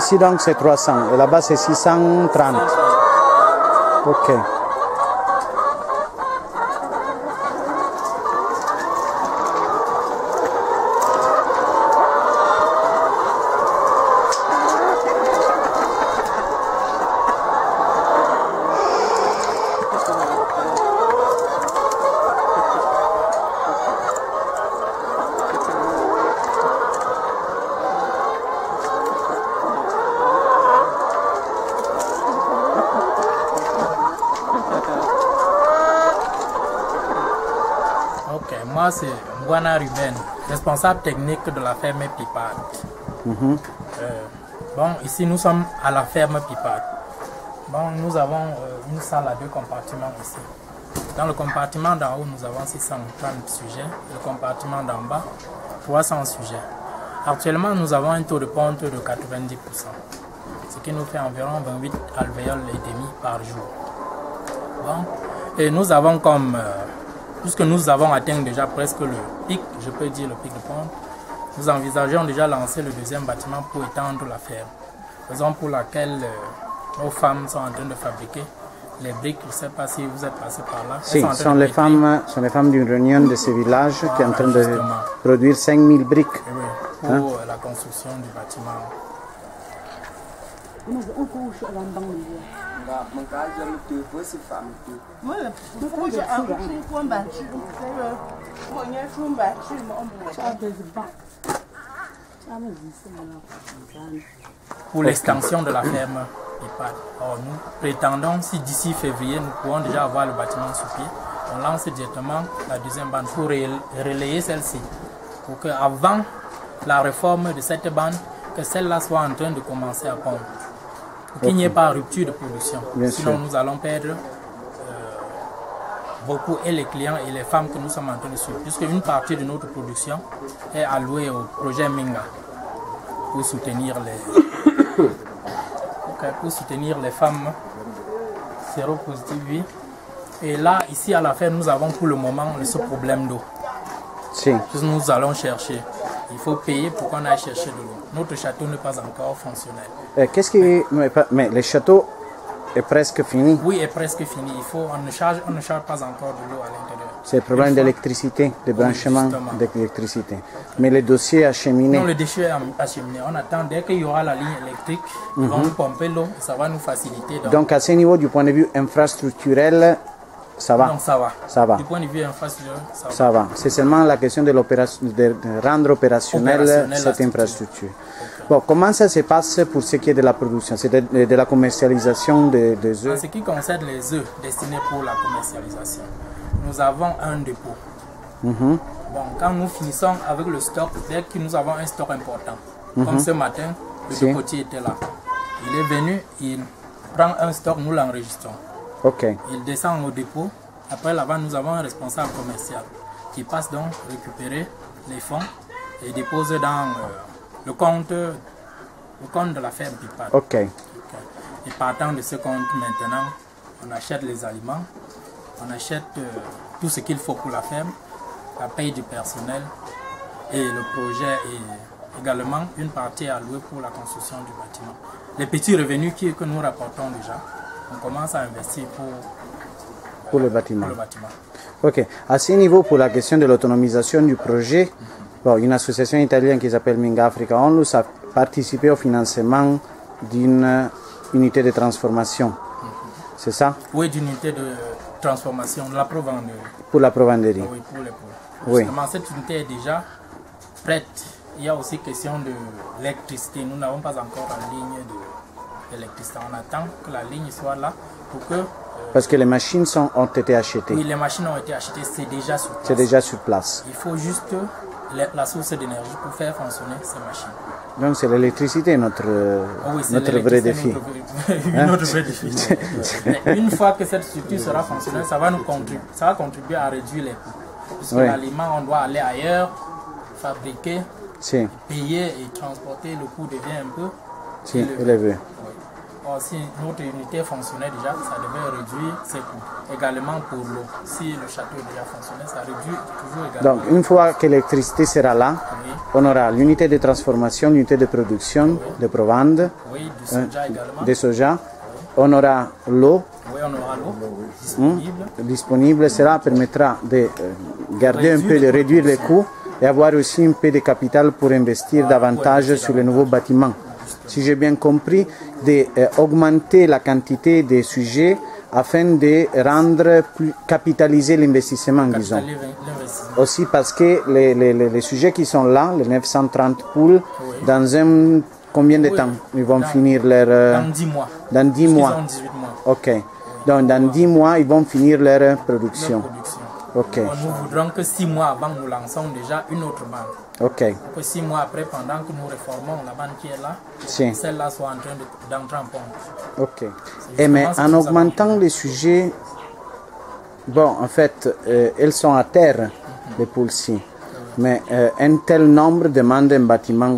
Ici donc c'est 300 et là-bas c'est 630. Ok. Moi, c'est Mbwana Ruben, responsable technique de la ferme Pipade. Bon, ici, nous sommes à la ferme Pipade. Bon, nous avons une salle à 2 compartiments ici. Dans le compartiment d'en haut, nous avons 630 sujets. Le compartiment d'en bas, 300 sujets. Actuellement, nous avons un taux de ponte de 90%, ce qui nous fait environ 28 alvéoles et demi par jour. Bon, et nous avons comme... puisque nous avons atteint déjà presque le pic, je peux dire le pic de ponte, nous envisageons déjà lancer le deuxième bâtiment pour étendre la ferme. Raison pour laquelle nos femmes sont en train de fabriquer les briques. Je ne sais pas si vous êtes passé par là. Si, ce sont les femmes d'une réunion de ce village qui est en train de produire 5000 briques. Oui, pour la construction du bâtiment. Pour l'extension de la ferme Pipade. Nous prétendons, si d'ici février nous pourrons déjà avoir le bâtiment sur pied, on lance directement la deuxième bande pour relayer celle-ci. Pour qu'avant la réforme de cette bande, que celle-là soit en train de commencer à pondre. Pour qu'il n'y ait pas rupture de production. Sinon nous allons perdre beaucoup et les clients et les femmes que nous sommes en train de suivre. Puisque une partie de notre production est allouée au projet Minga pour soutenir les femmes séropositives. Oui. Et là, ici à la ferme, nous avons pour le moment ce problème d'eau. Si. Nous allons chercher. Il faut payer pour qu'on aille chercher de l'eau. Notre château n'est pas encore fonctionnel. Mais le château est presque fini. Oui, est presque fini. On ne charge pas encore de l'eau à l'intérieur. C'est le problème d'électricité, de branchement d'électricité. Mais le dossier acheminé. Non, le dossier est acheminé. On attend dès qu'il y aura la ligne électrique, ils vont nous pomper l'eau et ça va nous faciliter. Donc à ce niveau, du point de vue infrastructurel, ça va. Donc ça va. Ça va. Du point de vue infrastructurel, ça va. C'est seulement la question de rendre opérationnelle cette infrastructure. Okay. Bon, comment ça se passe pour ce qui est de la production? C'est de la commercialisation des œufs? En ce qui concerne les œufs destinés pour la commercialisation, nous avons un dépôt. Bon, quand nous finissons avec le stock, dès que nous avons un stock important, comme ce matin, le dépotier était là. Il est venu, il prend un stock, nous l'enregistrons. Okay. Il descend au dépôt. Après là-bas, nous avons un responsable commercial qui passe donc récupérer les fonds et dépose dans le compte de la ferme Pipade. Okay. Et partant de ce compte maintenant, on achète les aliments, on achète tout ce qu'il faut pour la ferme, la paye du personnel et le projet est également une partie allouée pour la construction du bâtiment. Les petits revenus que nous rapportons déjà, on commence à investir pour le bâtiment. Ok. À ce niveau, pour la question de l'autonomisation du projet, bon, une association italienne qui s'appelle Minga Africa Onlus a participé au financement d'une unité de transformation. C'est ça? Oui, d'une unité de transformation, de la provenderie. Pour la provenderie. Oui, pour les poules. Justement, cette unité est déjà prête. Il y a aussi question de l'électricité. Nous n'avons pas encore en ligne d'électricité. On attend que la ligne soit là pour que... Parce que les machines ont été achetées. Oui, les machines ont été achetées, c'est déjà sur place. C'est déjà sur place. Il faut juste la source d'énergie pour faire fonctionner ces machines. Donc c'est l'électricité notre vrai défi. Notre vrai défi. Mais une fois que cette structure sera fonctionnelle, ça va contribuer à réduire les coûts. Puisque l'aliment, on doit aller ailleurs, fabriquer, payer et transporter, le coût devient un peu élevé. Bon, si notre unité fonctionnait déjà, ça devait réduire ses coûts. Également pour l'eau. Si le château déjà fonctionnait, ça réduit toujours également. Donc, une fois que l'électricité sera là, Oui. on aura l'unité de transformation, l'unité de production, de provende, Oui, du soja également. de soja. On aura l'eau Oui, on aura l'eau disponible. disponible. Cela permettra de garder un peu, de réduire les coûts et avoir aussi un peu de capital pour investir davantage sur les nouveaux bâtiments. Si j'ai bien compris, d'augmenter la quantité des sujets afin de rendre plus capitaliser l'investissement, disons. L'investissement. Aussi parce que les sujets qui sont là, les 930 poules, dans un combien de temps ils vont finir leur... Dans 10 mois. Dans 10 Ils mois. ont 18 mois. Ok. Donc dans 10 mois, ils vont finir leur production. Ok. Bon, nous voudrons que 6 mois avant, nous lançons déjà une autre bande. Ok. Que 6 mois après, pendant que nous réformons la bande qui est là, Si. celle-là soit en train d'entrer en pompe. Ok. Et mais en augmentant les sujets, bon, en fait, elles sont à terre, les poules-ci. Mais un tel nombre demande un bâtiment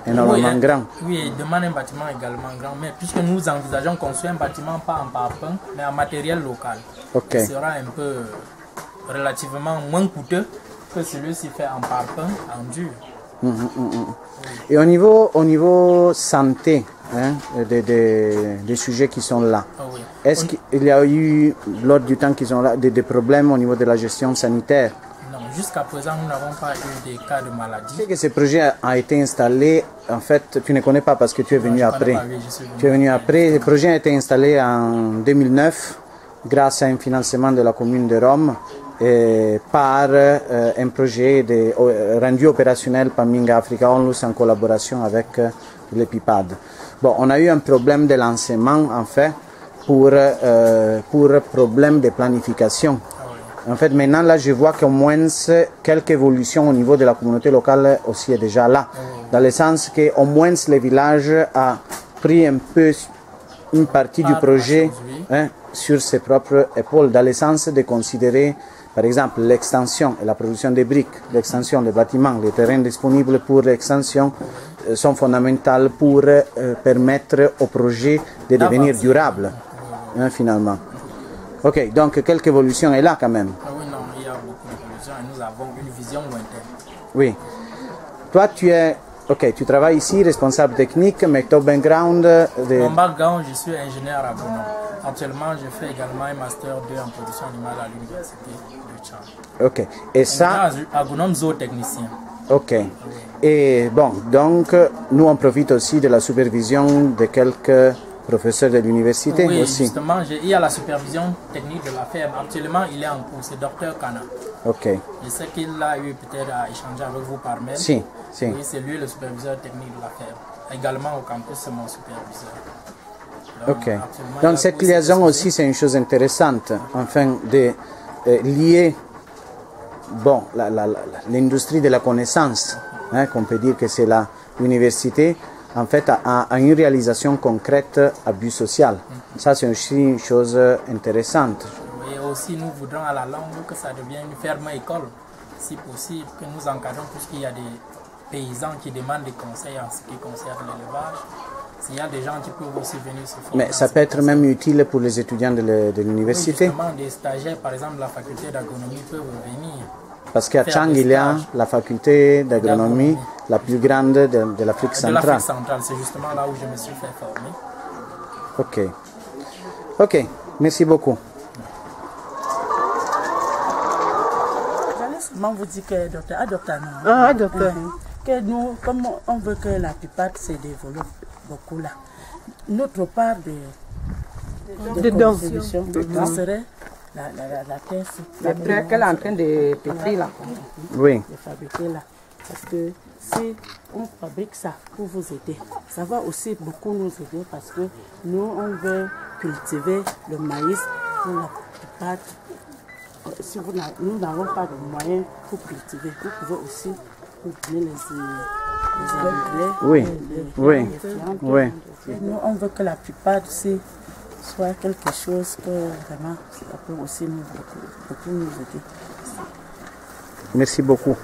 énormément grand. Oui, il demande un bâtiment également grand. Mais puisque nous envisageons construire un bâtiment pas en parpaing, mais en matériel local, Ok. il sera un peu relativement moins coûteux que celui-ci fait en parpaing, en dur. Et au niveau santé, hein, des sujets qui sont là, Ah oui. est-ce qu'il y a eu, lors du temps qu'ils sont là, des problèmes au niveau de la gestion sanitaire? Non, jusqu'à présent, nous n'avons pas eu des cas de maladie. Tu sais que ce projet a été installé, en fait, tu ne connais pas parce que tu es venu après. Tu es venu après. Le projet a été installé en 2009 grâce à un financement de la commune de Rome et par un projet rendu opérationnel par Minga Africa Onlus en collaboration avec l'EPIPAD. Bon, on a eu un problème de lancement, en fait, pour problème de planification. En fait, maintenant, là, je vois qu'au moins quelques évolutions au niveau de la communauté locale aussi est déjà là. Dans le sens qu'au moins le village a pris un peu une partie du projet sur ses propres épaules, dans le sens de considérer, par exemple, l'extension et la production des briques, l'extension des bâtiments, les terrains disponibles pour l'extension sont fondamentaux pour permettre au projet de devenir durable, finalement. Ok, donc quelques évolutions est là quand même. Oui, non, il y a beaucoup d'évolutions et nous avons une vision lointaine. Oui. Toi, tu travailles ici, responsable technique, mais ton background... Mon background, je suis ingénieur agronome. Actuellement, je fais également un master 2 en production animale à l'université de Tchad. Ok. Et ça... Agronome zootechnicien. Ok. Et bon, donc, nous on profite aussi de la supervision de quelques professeurs de l'université oui, aussi. Justement, il y a la supervision technique de la ferme. Actuellement, il est en cours, c'est Dr Kana. Ok. Je sais qu'il a eu peut-être à échanger avec vous par mail. Si. Oui, c'est lui le superviseur technique de la ferme. Également au campus, c'est mon superviseur. Donc, donc cette liaison aussi, c'est une chose intéressante, afin de lier bon, l'industrie de la connaissance, qu'on peut dire que c'est l'université, en fait, à une réalisation concrète à but social. Ça, c'est aussi une chose intéressante. Et aussi, nous voudrons à la longue que ça devienne une ferme-école, si possible, que nous encadrons, puisqu'il y a des paysans qui demandent des conseils en ce qui concerne l'élevage. S'il y a des gens qui peuvent aussi venir se former. Mais ça peut être même utile pour les étudiants de l'université. Oui, justement, des stagiaires, par exemple, de la faculté d'agronomie peuvent venir. Parce qu'à Tchang, il y a la faculté d'agronomie la plus grande de l'Afrique centrale. De l'Afrique centrale, c'est justement là où je me suis fait former. Ok. Ok, merci beaucoup. J'allais seulement vous dire que, docteur, que nous, comme on veut que la plupart se développe beaucoup là, notre part de contribution serait la terre. Le prêt qu'elle est en train de pétrir là. Oui. De fabriquer là. Parce que si on fabrique ça pour vous aider, ça va aussi beaucoup nous aider parce que nous, on veut cultiver le maïs pour la plupart. Si nous n'avons pas de moyens pour cultiver, vous pouvez aussi donner les engrais. Oui, oui, oui. Nous, on veut que la plupart ici soit quelque chose que vraiment, ça peut aussi beaucoup nous aider. Merci beaucoup.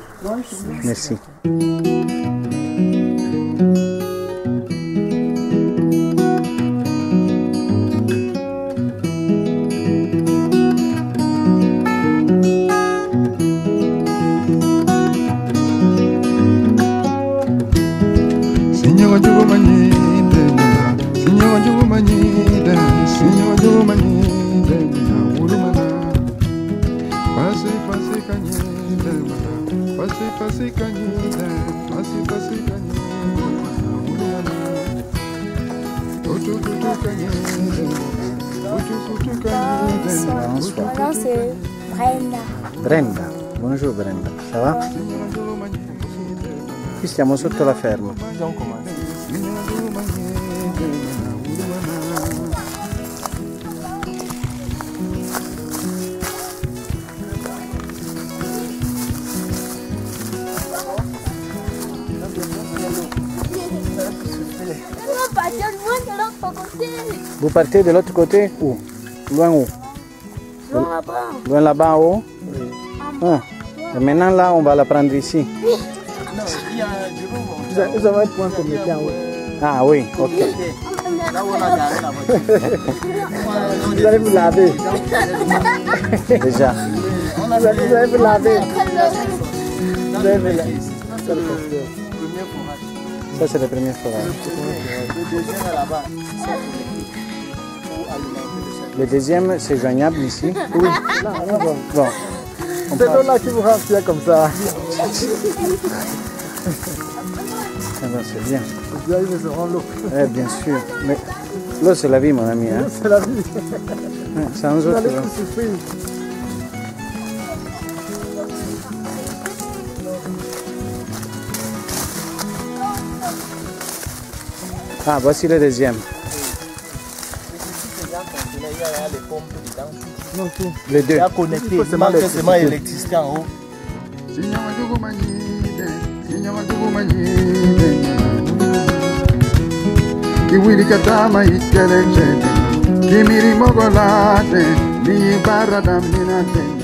Merci. Mon nom c'est Brenda. Brenda, bonjour Brenda, ça va? Qui stiamo sotto la ferma. Vous partez de l'autre côté? Où? Loin où? Loin là-bas. Loin là-bas en haut? Ah. Et maintenant là, on va la prendre ici. Ça va être point combien de temps? Ah oui, ok. Vous allez vous laver. Déjà. Vous allez vous laver. Vous allez vous laver. Ça c'est le premier forage. Le deuxième, c'est joignable ici? Oui. Bon. C'est l'eau-là qui vous remplit comme ça. Ah ben, c'est bien. Vous allez recevoir l'eau. Bien sûr. Mais l'eau, c'est la vie, mon ami. Hein? C'est la vie. Sans Vous autre. allez vous souffrir. Ah, voici le deuxième. Non, tout. Les deux. Il faut seulement l'électricité en haut. Kiwili katama ikelechete, kimiri mogolate, ni barada minate.